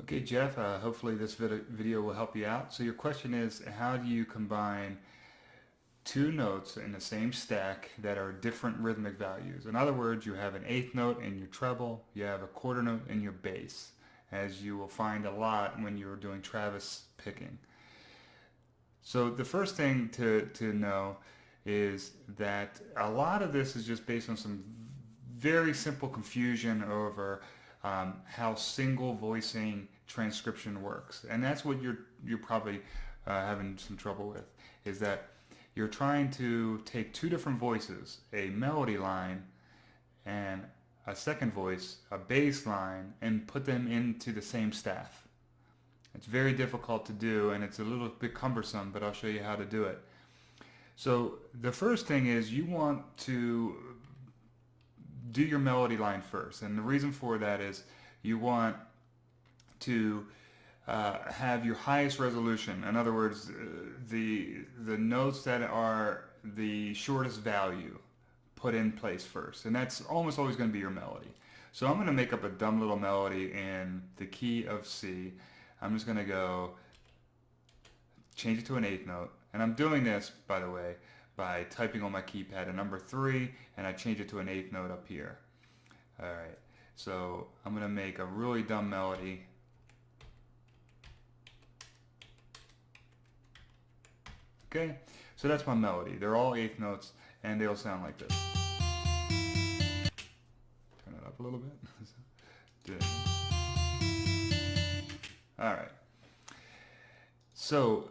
Okay, Jeff, hopefully this video will help you out. So your question is, how do you combine two notes in the same stack that are different rhythmic values? In other words, you have an eighth note in your treble, you have a quarter note in your bass, as you will find a lot when you're doing Travis picking. So the first thing to know is that a lot of this is just based on some very simple confusion over how single voicing transcription works, and that's what you're probably having some trouble with. Is that you're trying to take two different voices, a melody line and a second voice, a bass line, and put them into the same staff. It's very difficult to do, and it's a little bit cumbersome, but I'll show you how to do it. So the first thing is you want to do your melody line first, and the reason for that is you want to have your highest resolution. In other words, the notes that are the shortest value put in place first, and that's almost always going to be your melody. So I'm going to make up a dumb little melody in the key of C. I'm just going to go change it to an eighth note, and I'm doing this, by the way, by typing on my keypad a number 3, and I change it to an eighth note up here. Alright, so I'm going to make a really dumb melody. Okay, so that's my melody. They're all eighth notes, and they'll sound like this. Turn it up a little bit. Alright, so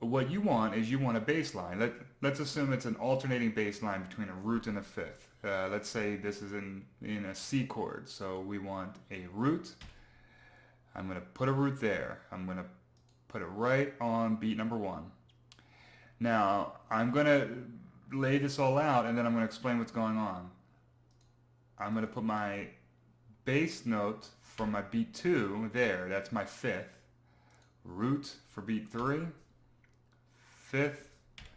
what you want is you want a bass line. Let's assume it's an alternating bass line between a root and a fifth. Let's say this is in a C chord, so we want a root. I'm going to put a root there. I'm going to put it right on beat number 1. Now I'm going to lay this all out, and then I'm going to explain what's going on. I'm going to put my bass note from my beat 2 there. That's my fifth. Root for beat 3. Fifth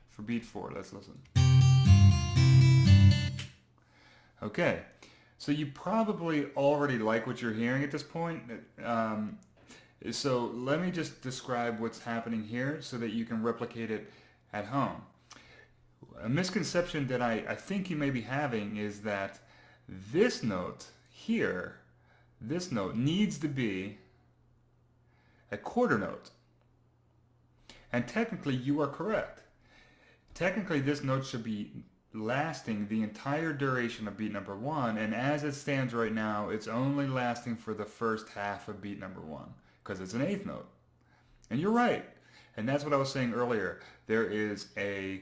for beat 4. Let's listen. Okay, so you probably already like what you're hearing at this point. So let me just describe what's happening here so that you can replicate it at home. A misconception that I think you may be having is that this note here, this note needs to be a quarter note. And technically you are correct. Technically this note should be lasting the entire duration of beat number 1, and as it stands right now, it's only lasting for the first half of beat number 1 because it's an eighth note. And you're right, and that's what I was saying earlier. There is a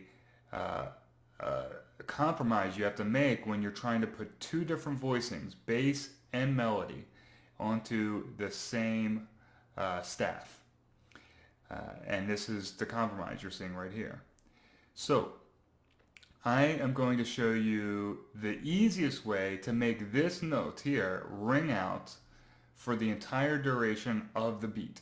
compromise you have to make when you're trying to put two different voicings, bass and melody, onto the same staff. And this is the compromise you're seeing right here. So I am going to show you the easiest way to make this note here ring out for the entire duration of the beat.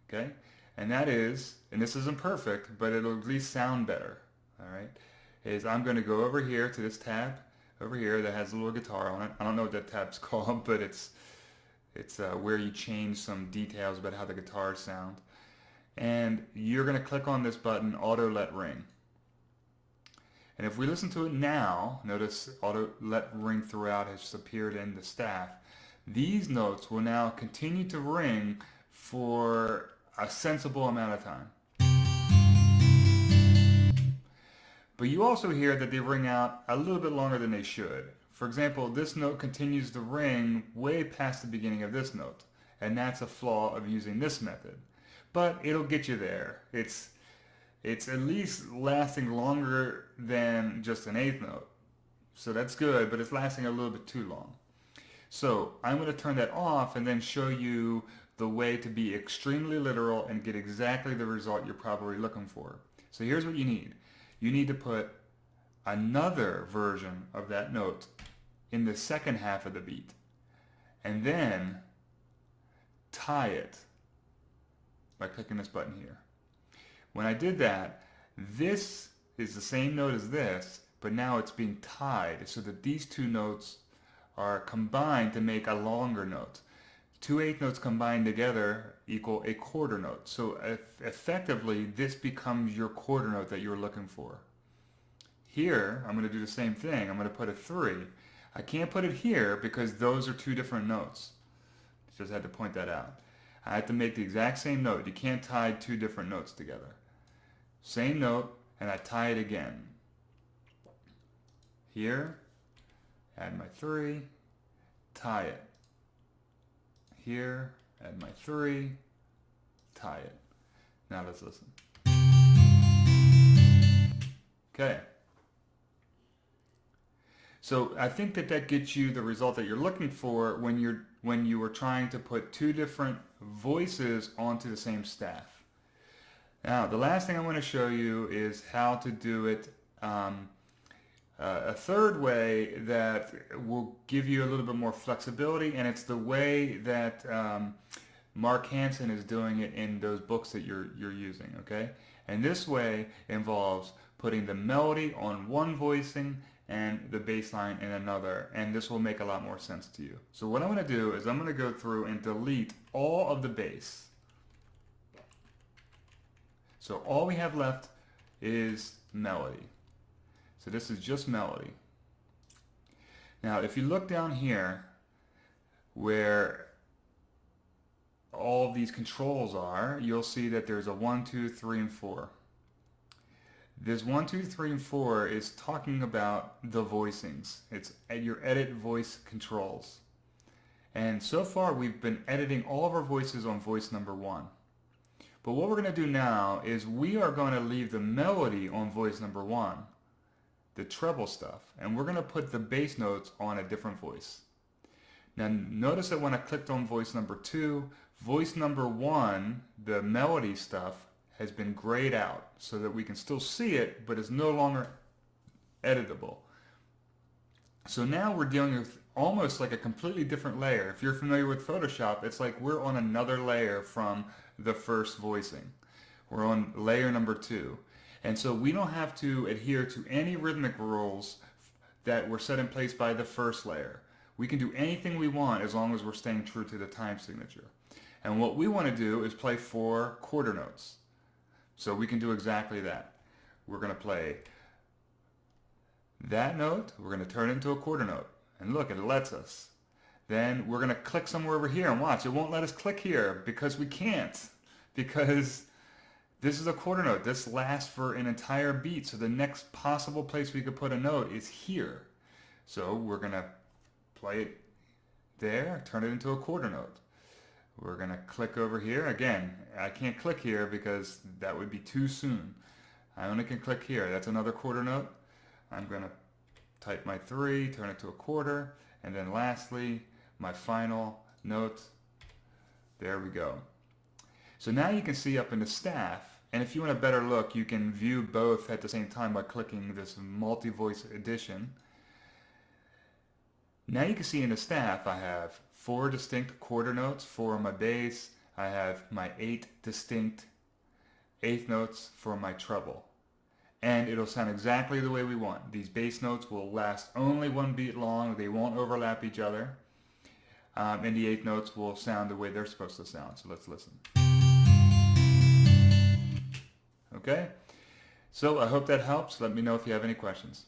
Okay? And that is, and this isn't perfect, but it'll at least sound better. Alright? Is I'm going to go over here to this tab over here that has a little guitar on it. I don't know what that tab's called, but it's where you change some details about how the guitars sound. And you're going to click on this button, Auto Let Ring. And if we listen to it now, notice Auto Let Ring Throughout has appeared in the staff. These notes will now continue to ring for a sensible amount of time. But you also hear that they ring out a little bit longer than they should. For example, this note continues to ring way past the beginning of this note, and that's a flaw of using this method. But it'll get you there. It's at least lasting longer than just an eighth note. So that's good, but it's lasting a little bit too long. So I'm going to turn that off and then show you the way to be extremely literal and get exactly the result you're probably looking for. So here's what you need. You need to put another version of that note in the second half of the beat, and then tie it by clicking this button here. When I did that, this is the same note as this, but now it's being tied so that these two notes are combined to make a longer note. Two eighth notes combined together equal a quarter note. So effectively, this becomes your quarter note that you're looking for. Here, I'm going to do the same thing. I'm going to put a 3. I can't put it here because those are two different notes. Just had to point that out. I have to make the exact same note. You can't tie two different notes together. Same note, and I tie it again. Here, add my 3, tie it. Here, add my 3, tie it. Now let's listen. Okay. So I think that gets you the result that you're looking for when you were trying to put two different voices onto the same staff. Now the last thing I want to show you is how to do it a third way that will give you a little bit more flexibility, and it's the way that Mark Hansen is doing it in those books that you're using, okay? And this way involves putting the melody on one voicing and the bass line in another, and this will make a lot more sense to you. So what I'm going to do is I'm going to go through and delete all of the bass. So all we have left is melody. So this is just melody. Now if you look down here where all these controls are, you'll see that there's a 1, 2, 3, and 4. This 1, 2, 3, and 4 is talking about the voicings. It's your edit voice controls. And so far we've been editing all of our voices on voice number 1. But what we're going to do now is we are going to leave the melody on voice number 1, the treble stuff, and we're going to put the bass notes on a different voice. Now notice that when I clicked on voice number 2, voice number 1, the melody stuff, has been grayed out so that we can still see it, but it's no longer editable. So now we're dealing with almost like a completely different layer. If you're familiar with Photoshop, it's like we're on another layer from the first voicing. We're on layer number 2. And so we don't have to adhere to any rhythmic rules that were set in place by the first layer. We can do anything we want as long as we're staying true to the time signature. And what we want to do is play 4 quarter notes. So we can do exactly that. We're going to play that note, we're going to turn it into a quarter note. And look, it lets us. Then we're going to click somewhere over here and watch. It won't let us click here because we can't. Because this is a quarter note. This lasts for an entire beat. So the next possible place we could put a note is here. So we're going to play it there, turn it into a quarter note. We're going to click over here. Again, I can't click here because that would be too soon. I only can click here. That's another quarter note. I'm going to type my 3, turn it to a quarter, and then lastly, my final note. There we go. So now you can see up in the staff, and if you want a better look, you can view both at the same time by clicking this multi-voice edition. Now you can see in the staff I have 4 distinct quarter notes for my bass. I have my 8 distinct eighth notes for my treble. And it'll sound exactly the way we want. These bass notes will last only 1 beat long. They won't overlap each other. And the eighth notes will sound the way they're supposed to sound. So let's listen. Okay? So I hope that helps. Let me know if you have any questions.